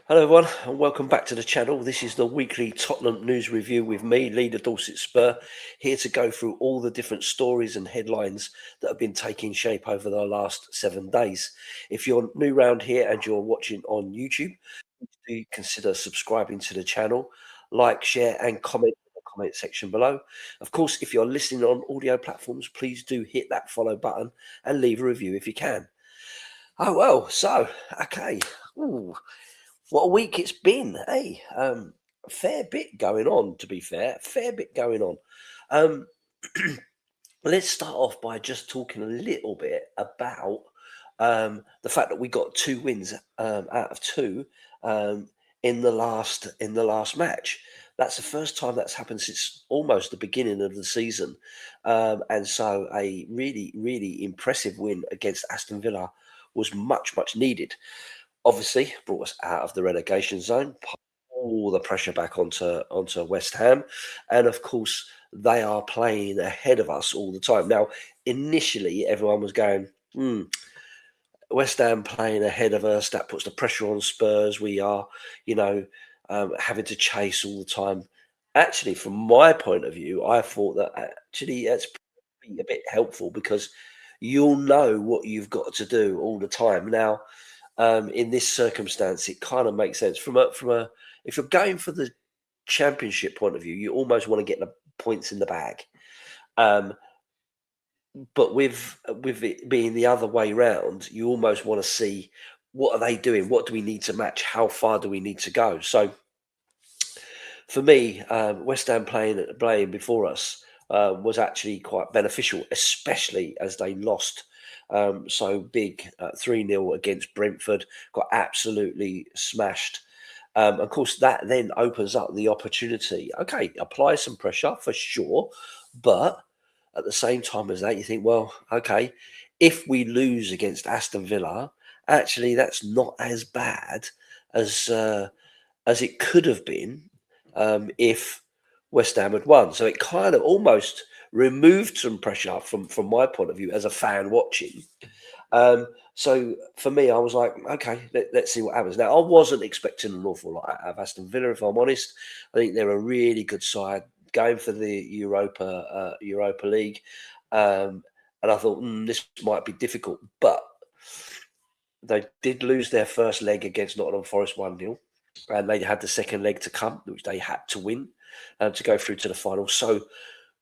Hello everyone and welcome back to the channel. This is the weekly Tottenham news review with me, Lee The Dorset Spur, here to go through all the different stories and headlines that have been taking shape over the last 7 days. If you're new around here and you're watching on YouTube, please do consider subscribing to the channel, like, share and comment in the comment section below. Of course, if you're listening on audio platforms, please do hit that follow button and leave a review if you can. Oh well, so, okay. Ooh. What a week it's been, eh? A fair bit going on, to be fair. A fair bit going on. Let's start off by just talking a little bit about the fact that we got 2 wins out of 2 in the last match. That's the first time that's happened since almost the beginning of the season, and so a really impressive win against Aston Villa was much needed. Obviously, brought us out of the relegation zone, put all the pressure back onto West Ham, and of course they are playing ahead of us all the time. Now, initially, everyone was going, West Ham playing ahead of us. That puts the pressure on Spurs. We are, having to chase all the time. Actually, from my point of view, I thought that actually that's a bit helpful because you'll know what you've got to do all the time. Now, in this circumstance, it kind of makes sense. From a if you're going for the championship point of view, you almost want to get the points in the bag. But with it being the other way round, you almost want to see what are they doing? What do we need to match? How far do we need to go? So for me, West Ham playing before us was actually quite beneficial, especially as they lost so big 3-0 against Brentford, got absolutely smashed. Of course, that then opens up the opportunity. Okay, apply some pressure for sure, but at the same time as that, you think, well, okay, if we lose against Aston Villa, actually that's not as bad as it could have been if West Ham had won. So it kind of almost removed some pressure from my point of view as a fan watching. So for me, I was like, okay, let's see what happens. Now, I wasn't expecting an awful lot out of Aston Villa, if I'm honest. I think they're a really good side going for the Europa League. And I thought, this might be difficult. But they did lose their first leg against Nottingham Forest 1-0. And they had the second leg to come, which they had to win to go through to the final. So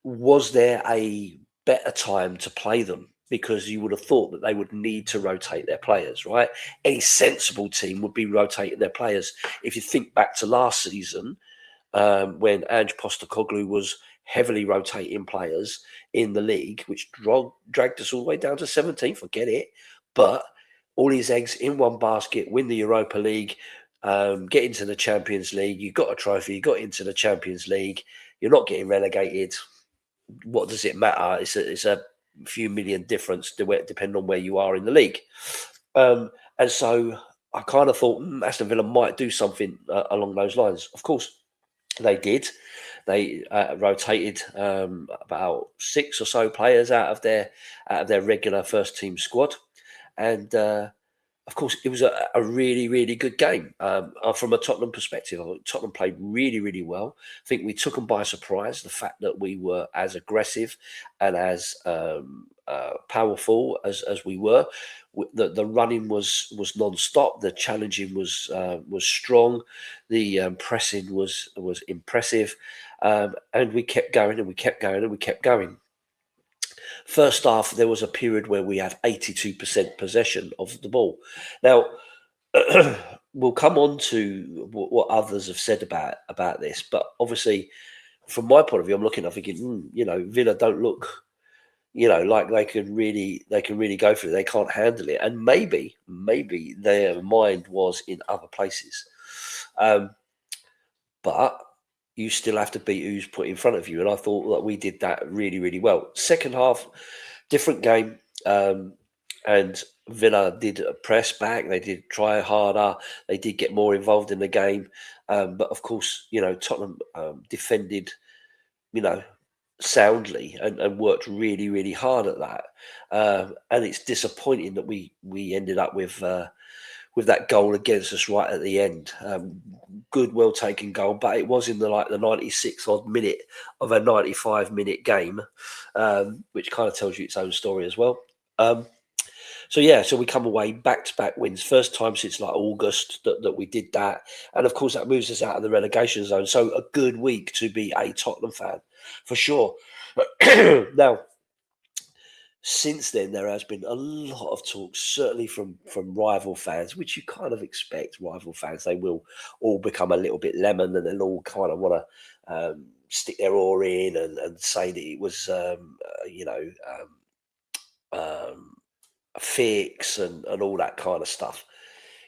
was there a better time to play them? Because you would have thought that they would need to rotate their players, right? Any sensible team would be rotating their players. If you think back to last season, when Ange Postecoglou was heavily rotating players in the league, which dragged us all the way down to 17th, forget it. But all his eggs in one basket, win the Europa League, get into the Champions League. You got a trophy, you got into the Champions League. You're not getting relegated. What does it matter? It's a few million difference depending on where you are in the league. And so I kind of thought Aston Villa might do something along those lines. Of course, they did. They rotated about 6 or so players out of their regular first team squad, and of course, it was a really good game from a Tottenham perspective. I thought Tottenham played really well. I think we took them by surprise. The fact that we were as aggressive and as powerful as we were, the running was non-stop. The challenging was strong. The pressing was impressive, and we kept going and we kept going and we kept going. First half, there was a period where we had 82% possession of the ball. Now, we'll come on to what others have said about this, but obviously, from my point of view, I'm looking, I'm thinking, Villa don't look, like they can really go for it. They can't handle it, and maybe their mind was in other places, but you still have to beat who's put in front of you. And I thought that we did that really well. Second half, different game. And Villa did press back. They did try harder. They did get more involved in the game. But of course, Tottenham defended, you know, soundly and worked really, really hard at that. And it's disappointing that we ended up with that goal against us right at the end. Good, well taken goal, but it was in the 96 odd minute of a 95-minute game, which kind of tells you its own story as well. So we come away back to back wins, first time since August that we did that, and of course that moves us out of the relegation zone. So a good week to be a Tottenham fan, for sure. Now, since then, there has been a lot of talk, certainly from rival fans, which you kind of expect. Rival fans, they will all become a little bit lemon, and they'll all kind of want to stick their oar in and say that it was, a fix and all that kind of stuff.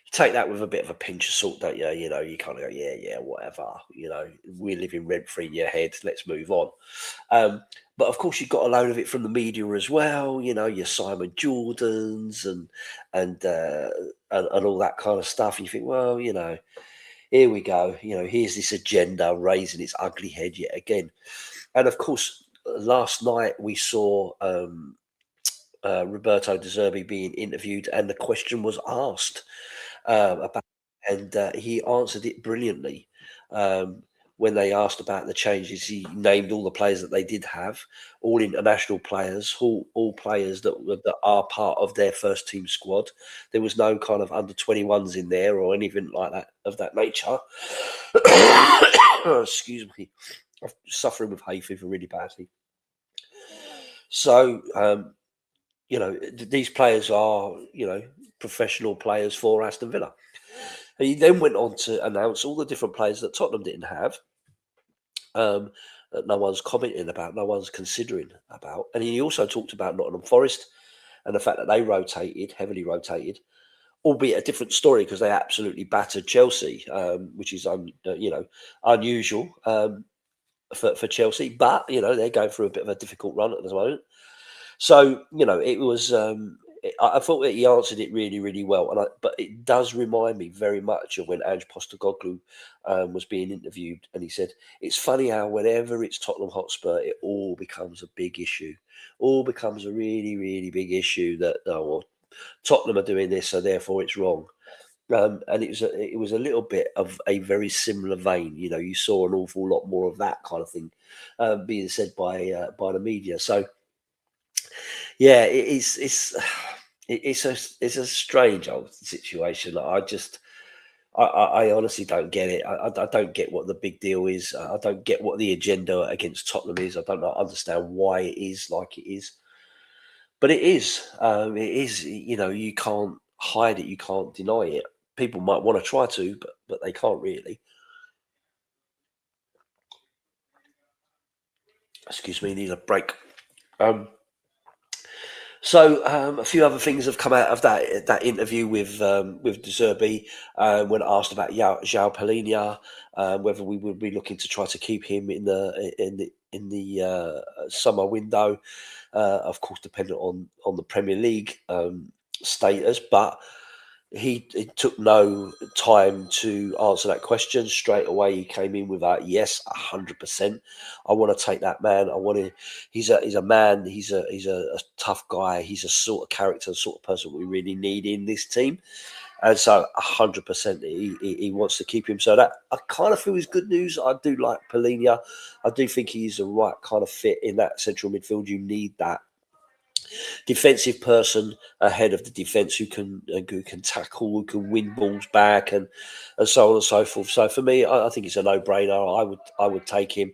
You take that with a bit of a pinch of salt, don't you? You kind of go, yeah, whatever. We're living rent free in your head. Let's move on. But of course, you've got a load of it from the media as well. Your Simon Jordans and all that kind of stuff. And you think, well, here we go. Here's this agenda raising its ugly head yet again. And of course, last night we saw Roberto De Zerbi being interviewed, and the question was asked about, and he answered it brilliantly. When they asked about the changes, he named all the players that they did have, all international players, all players that are part of their first team squad. There was no kind of under 21s in there or anything like that of that nature. Excuse me, I'm suffering with hay fever really badly. So, these players are, professional players for Aston Villa. And he then went on to announce all the different players that Tottenham didn't have, that no one's commenting about, no one's considering about. And he also talked about Nottingham Forest and the fact that they heavily rotated, albeit a different story because they absolutely battered Chelsea, which is unusual for Chelsea. But they're going through a bit of a difficult run at the moment. So it was. I thought that he answered it really, really well, but it does remind me very much of when Ange Postecoglou was being interviewed, and he said, "It's funny how whenever it's Tottenham Hotspur, it all becomes a big issue, all becomes a really, really big issue that Tottenham are doing this, so therefore it's wrong." And it was a little bit of a very similar vein. You saw an awful lot more of that kind of thing being said by the media. So. Yeah, it's a strange old situation. I honestly don't get it. I don't get what the big deal is. I don't get what the agenda against Tottenham is. I don't understand why it is like it is, but it is. It is. You can't hide it. You can't deny it. People might want to try to, but they can't really. Excuse me, need a break. So a few other things have come out of that interview with De Zerbi when asked about João Palhinha, whether we would be looking to try to keep him in the summer window, of course, dependent on the Premier League status, but. He took no time to answer that question. Straight away, he came in with a yes, 100%. I want to take that man. I want to. He's a man. He's a tough guy. He's a sort of character, sort of person we really need in this team. And so, 100%, he wants to keep him. So that I kind of feel is good news. I do like Palhinha. I do think he's the right kind of fit in that central midfield. You need that defensive person ahead of the defence who can tackle, who can win balls back, and so on and so forth. So for me, I think it's a no-brainer. I would take him.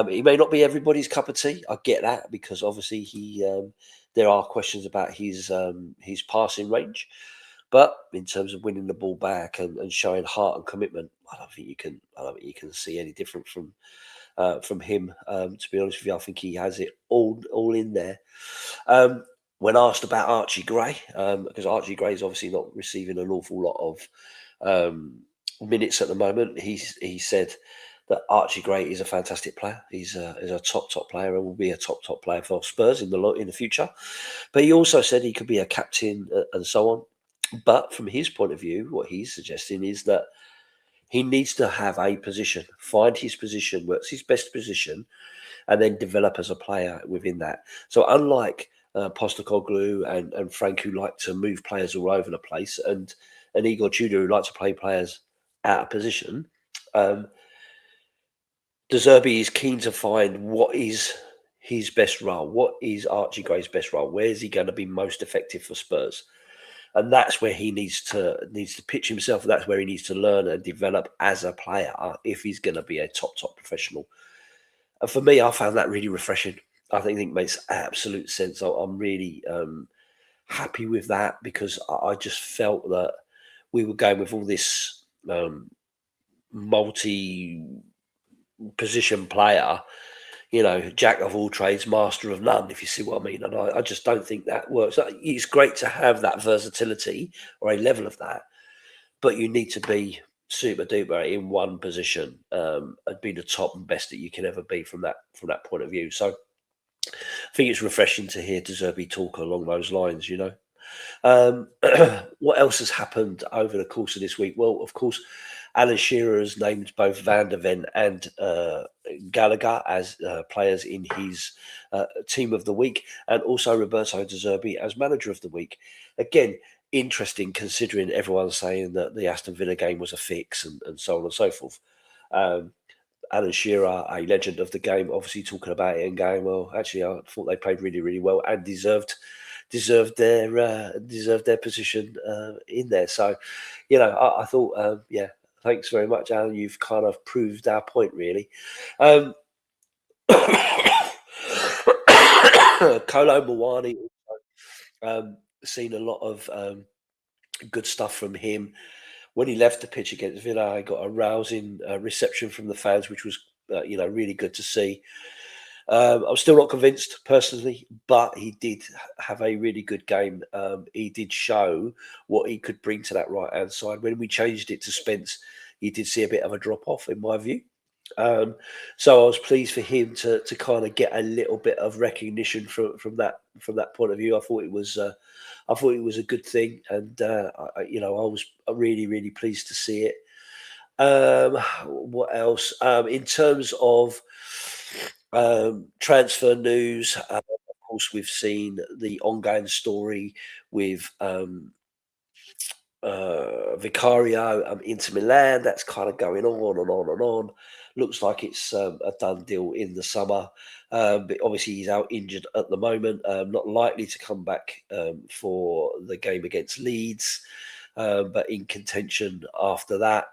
He may not be everybody's cup of tea. I get that because obviously there are questions about his passing range, but in terms of winning the ball back and showing heart and commitment, I don't think you can see any different from him. To be honest with you, I think he has it all in there. When asked about Archie Gray, because Archie Gray is obviously not receiving an awful lot of minutes at the moment, he said that Archie Gray is a fantastic player. He's a top player and will be a top player for Spurs in the future. But he also said he could be a captain and so on. But from his point of view, what he's suggesting is that he needs to have a position, find his position, what's his best position, and then develop as a player within that. So unlike Postecoglou and Frank, who like to move players all over the place, and Igor Tudor, who like to play players out of position, De Zerbi is keen to find what is his best role. What is Archie Gray's best role? Where is he going to be most effective for Spurs? And that's where he needs to pitch himself. That's where he needs to learn and develop as a player if he's going to be a top professional. And for me, I found that really refreshing. I think it makes absolute sense. I'm really happy with that because I just felt that we were going with all this multi-position player, jack of all trades, master of none, if you see what I mean. And I just don't think that works. It's great to have that versatility or a level of that, but you need to be super duper in one position and be the top and best that you can ever be from that point of view. So I think it's refreshing to hear De Zerbi talk along those lines, What else has happened over the course of this week? Well, of course, Alan Shearer has named both Van der Ven and Gallagher as players in his team of the week, and also Roberto De Zerbi as manager of the week. Again, interesting considering everyone's saying that the Aston Villa game was a fix and so on and so forth. Alan Shearer, a legend of the game, obviously talking about it and going, well, actually, I thought they played really, really well and deserved their position in there. So, I thought, thanks very much, Alan. You've kind of proved our point, really. Kolo Muani, seen a lot of good stuff from him. When he left the pitch against Villa, I got a rousing reception from the fans, which was, really good to see. I'm still not convinced personally, but he did have a really good game. He did show what he could bring to that right-hand side. When we changed it to Spence, he did see a bit of a drop-off, in my view. So I was pleased for him to kind of get a little bit of recognition from that point of view. I thought it was a good thing, and I was really, really pleased to see it. What else? In terms of transfer news, of course, we've seen the ongoing story with Vicario Inter Milan. That's kind of going on and on and on. Looks like it's a done deal in the summer. But obviously he's out injured at the moment. Not likely to come back for the game against Leeds, but in contention after that.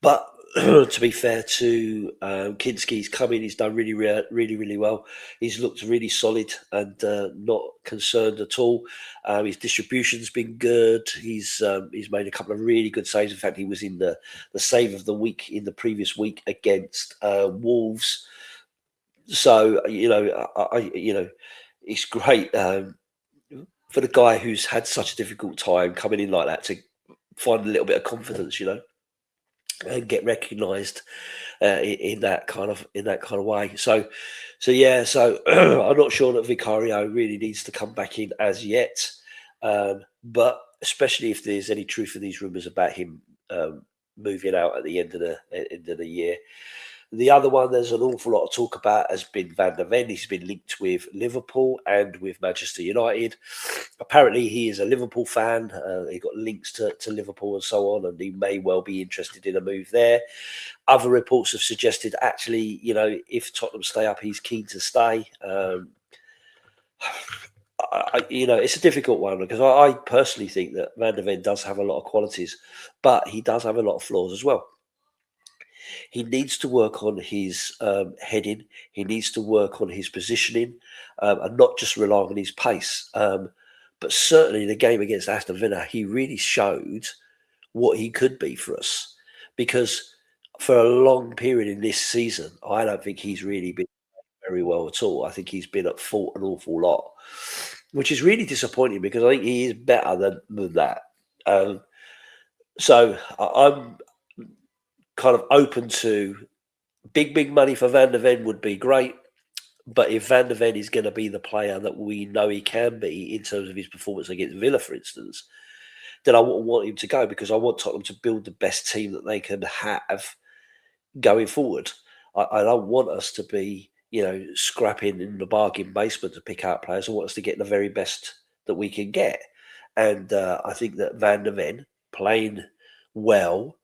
But to be fair to Kinski, he's come in, he's done really, really well. He's looked really solid and not concerned at all. His distribution's been good. He's made a couple of really good saves. In fact, he was in the save of the week in the previous week against Wolves. So it's great for the guy who's had such a difficult time coming in like that to find a little bit of confidence, and get recognised in that kind of way. So I'm not sure that Vicario really needs to come back in as yet, but especially if there's any truth in these rumours about him moving out at the end of the year. The other one there's an awful lot of talk about has been Van der Ven. He's been linked with Liverpool and with Manchester United. Apparently, he is a Liverpool fan. He got links to Liverpool and so on, and he may well be interested in a move there. Other reports have suggested, actually, if Tottenham stay up, he's keen to stay. It's a difficult one because I personally think that Van der Ven does have a lot of qualities, but he does have a lot of flaws as well. He needs to work on his heading. He needs to work on his positioning and not just rely on his pace. But certainly the game against Aston Villa, he really showed what he could be for us. Because for a long period in this season, I don't think he's really been very well at all. I think he's been at fault an awful lot, which is really disappointing because I think he is better than that. So I'm kind of open to big money for Van der Ven would be great. But if Van der Ven is going to be the player that we know he can be in terms of his performance against Villa, for instance, then I wouldn't want him to go, because I want Tottenham to build the best team that they can have going forward. I don't want us to be, scrapping in the bargain basement to pick out players. I want us to get the very best that we can get. And I think that Van der Ven, playing well,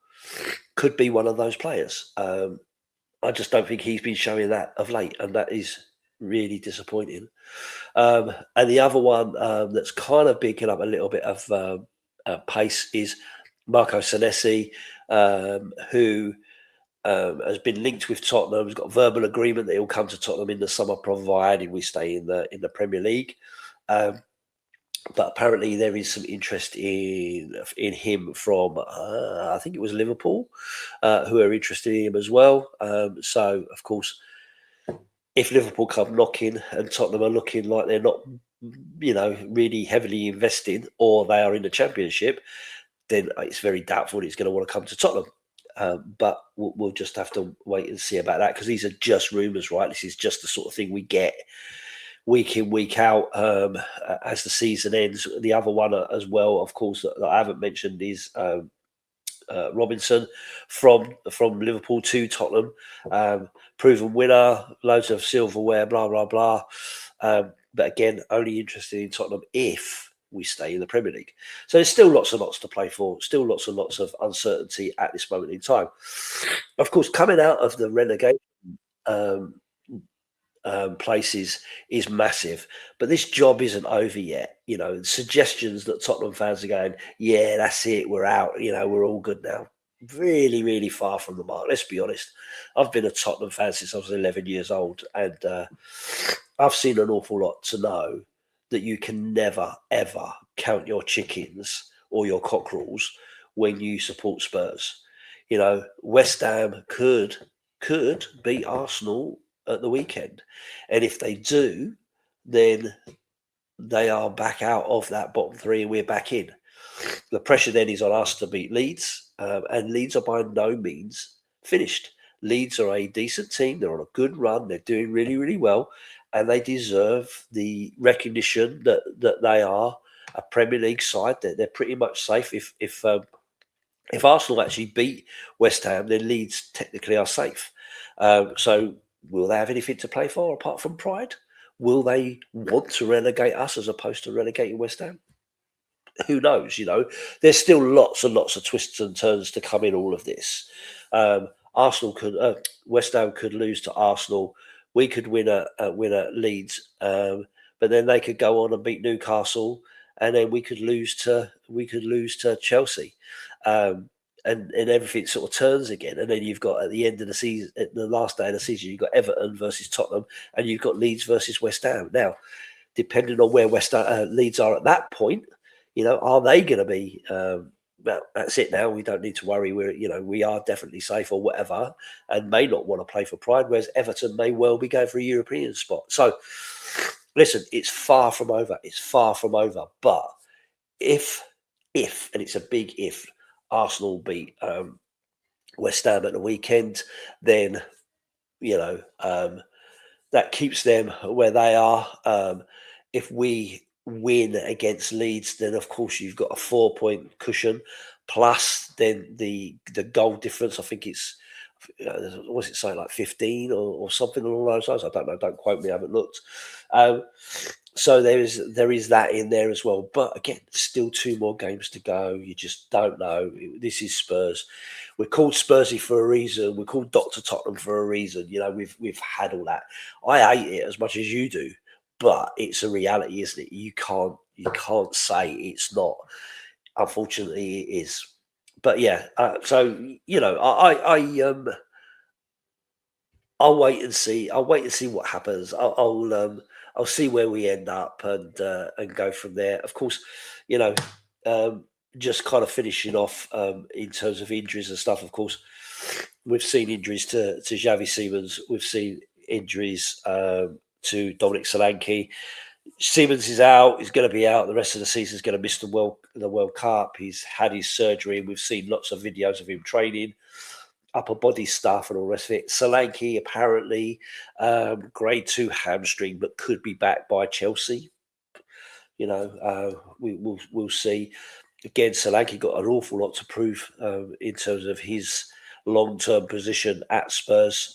could be one of those players. I just don't think he's been showing that of late, and that is really disappointing. And the other one that's kind of picking up a little bit of pace is Marco Senesi, who has been linked with Tottenham. Has got verbal agreement that he'll come to Tottenham in the summer, providing we stay in the Premier League. But apparently there is some interest in him from I think it was Liverpool, who are interested in him as well. So of course, if Liverpool come knocking and Tottenham are looking like they're not, really heavily investing, or they are in the Championship, then it's very doubtful he's going to want to come to Tottenham. But we'll just have to wait and see about that, because these are just rumours, right? This is just the sort of thing we get week in, week out as the season ends. The other one as well, of course, that I haven't mentioned is Robinson from Liverpool to Tottenham. Proven winner, loads of silverware, blah, blah, blah. But again, only interested in Tottenham if we stay in the Premier League. So there's still lots and lots to play for, still lots and lots of uncertainty at this moment in time. Of course, coming out of the relegation places is massive, but this job isn't over yet. Suggestions that Tottenham fans are going, yeah, that's it, we're out, we're all good now. Really, really far from the mark. Let's be honest. I've been a Tottenham fan since I was 11 years old, and I've seen an awful lot to know that you can never, ever count your chickens or your cockerels when you support Spurs. West Ham could beat Arsenal at the weekend, and if they do, then they are back out of that bottom three and we're back in. The pressure then is on us to beat Leeds, and Leeds are by no means finished. Leeds are a decent team. They're on a good run. They're doing really, really well, and they deserve the recognition that they are a Premier League side. They're pretty much safe. If Arsenal actually beat West Ham, then Leeds technically are safe. So will they have anything to play for apart from pride? Will they want to relegate us as opposed to relegating West Ham? Who knows? There's still lots and lots of twists and turns to come in all of this. West Ham could lose to Arsenal. We could win at Leeds, but then they could go on and beat Newcastle, and then we could lose to Chelsea, and everything sort of turns again. And then you've got, at the end of the season, at the last day of the season, you've got Everton versus Tottenham, and you've got Leeds versus West Ham. Now, depending on where Leeds are at that point, are they going to be? Well, that's it now. We don't need to worry. We are definitely safe or whatever, and may not want to play for pride. Whereas Everton may well be going for a European spot. So, listen, it's far from over. It's far from over. But if, and it's a big if, Arsenal beat West Ham at the weekend, then that keeps them where they are. If we win against Leeds, then of course you've got a 4-point cushion, plus then the goal difference. I think it's what's it say, like 15 or something along those lines. I don't know. Don't quote me. I haven't looked. So there is that in there as well. But again, still 2 more games to go. You just don't know. This is Spurs. We're called Spursy for a reason. We're called Dr. Tottenham for a reason. We've had all that. I hate it as much as you do, but it's a reality, isn't it? You can't say it's not. Unfortunately, it is. But yeah, so I'll wait and see. I'll wait and see what happens. I'll see where we end up and go from there. Of course, just kind of finishing off in terms of injuries and stuff. Of course, we've seen injuries to Xavi Simons. We've seen injuries to Dominic Solanke. Simons is out. He's going to be out. The rest of the season is going to miss the World Cup. He's had his surgery. We've seen lots of videos of him training. upper body stuff and all the rest of it. Solanke apparently grade 2 hamstring, but could be back by Chelsea. We'll see. Again, Solanke got an awful lot to prove in terms of his long-term position at Spurs.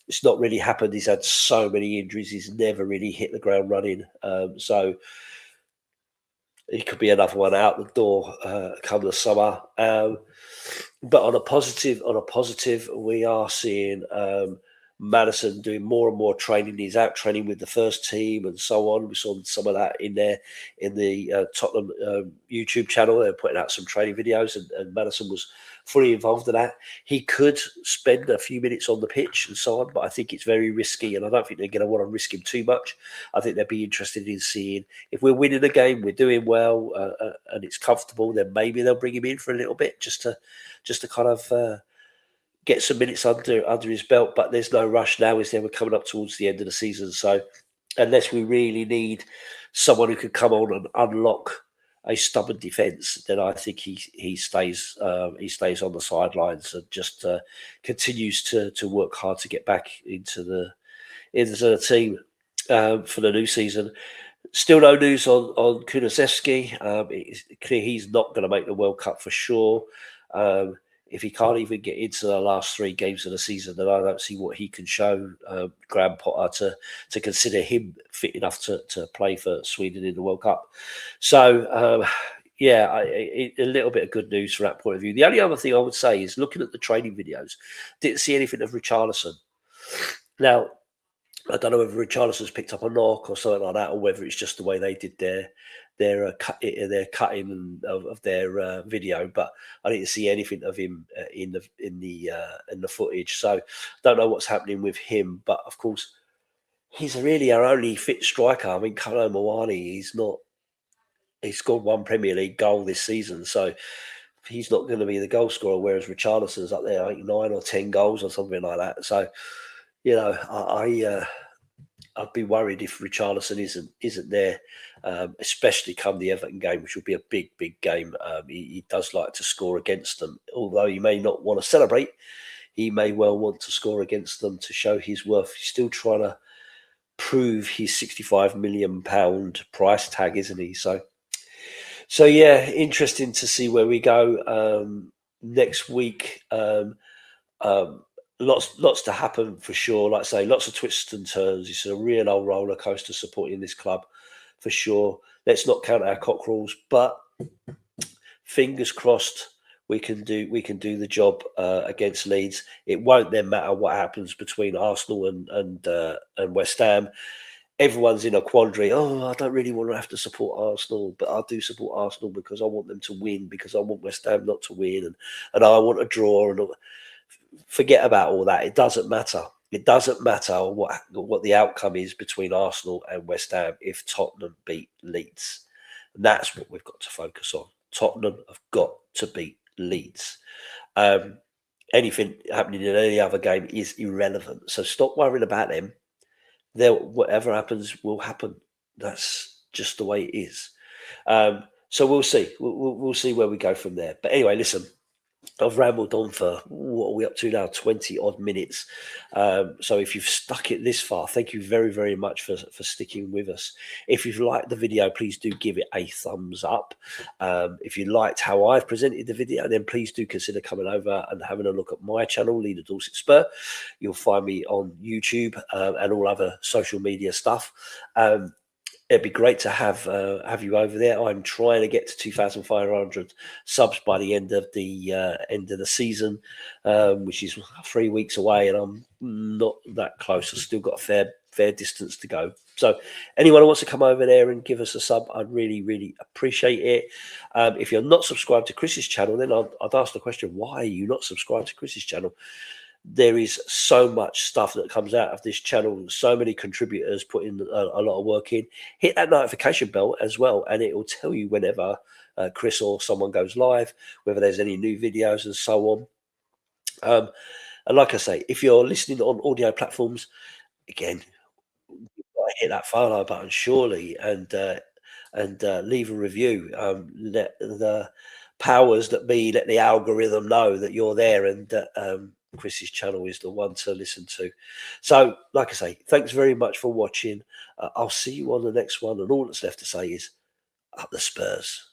It's not really happened. He's had so many injuries. He's never really hit the ground running. So he could be another one out the door come the summer. But on a positive, we are seeing Madison doing more and more training. He's out training with the first team and so on. We saw some of that in the Tottenham YouTube channel. They're putting out some training videos, and Madison was fully involved in that. He could spend a few minutes on the pitch and so on, but I think it's very risky, and I don't think they're going to want to risk him too much. I think they'd be interested in seeing if we're winning the game, we're doing well, and it's comfortable. Then maybe they'll bring him in for a little bit just to kind of get some minutes under his belt. But there's no rush now, is there? We're coming up towards the end of the season, so unless we really need someone who could come on and unlock a stubborn defence, then I think he stays on the sidelines and just continues to work hard to get back into the team for the new season. Still no news on Kulusevski. It's clear he's not going to make the World Cup for sure. If he can't even get into the last 3 games of the season, then I don't see what he can show Graham Potter to consider him fit enough to play for Sweden in the World Cup. So, a little bit of good news from that point of view. The only other thing I would say is looking at the training videos, didn't see anything of Richarlison. Now, I don't know whether Richarlison's picked up a knock or something like that, or whether it's just the way they did their cutting of their video. But I didn't see anything of him in the footage, so don't know what's happening with him. But of course, he's really our only fit striker. I mean, Kolo Muani, he's scored 1 Premier League goal this season, so he's not going to be the goal scorer. Whereas Richarlison's up there, I think 9 or 10 goals or something like that. So I'd be worried if Richarlison isn't there, especially come the Everton game, which will be a big game. He does like to score against them, although he may not want to celebrate. He may well want to score against them to show his worth. He's still trying to prove his £65 million price tag, isn't he? So yeah, interesting to see where we go next week. Lots to happen for sure. Like I say, lots of twists and turns. It's a real old roller coaster supporting this club for sure. Let's not count our cockerels, but fingers crossed we can do the job against Leeds. It won't then matter what happens between Arsenal and West Ham. Everyone's in a quandary. Oh, I don't really want to have to support Arsenal, but I do support Arsenal because I want them to win, because I want West Ham not to win, and I want a draw and all. Forget about all that. It doesn't matter. It doesn't matter what the outcome is between Arsenal and West Ham if Tottenham beat Leeds. And that's what we've got to focus on. Tottenham have got to beat Leeds. Anything happening in any other game is irrelevant. So stop worrying about them. Whatever happens will happen. That's just the way it is. So we'll see. We'll see where we go from there. But anyway, listen. I've rambled on for, what are we up to now, 20 odd minutes. So if you've stuck it this far, thank you very, very much for sticking with us. If you've liked the video, please do give it a thumbs up. If you liked how I've presented the video, then please do consider coming over and having a look at my channel, Lee The Dorset Spur. You'll find me on YouTube and all other social media stuff. It'd be great to have you over there. I'm trying to get to 2,500 subs by the end of the season, which is 3 weeks away, and I'm not that close. I've still got a fair distance to go. So anyone who wants to come over there and give us a sub, I'd really, really appreciate it. If you're not subscribed to Chris's channel, then I'd ask the question, why are you not subscribed to Chris's channel? There is so much stuff that comes out of this channel. So many contributors put in a lot of work in. Hit that notification bell as well, and it will tell you whenever Chris or someone goes live, whether there's any new videos and so on. And like I say, if you're listening on audio platforms, again, you've got to hit that follow button surely, and leave a review. Let the powers that be let the algorithm know that you're there and that Chris's channel is the one to listen to. So, like I say, thanks very much for watching. I'll see you on the next one, and all that's left to say is up the Spurs.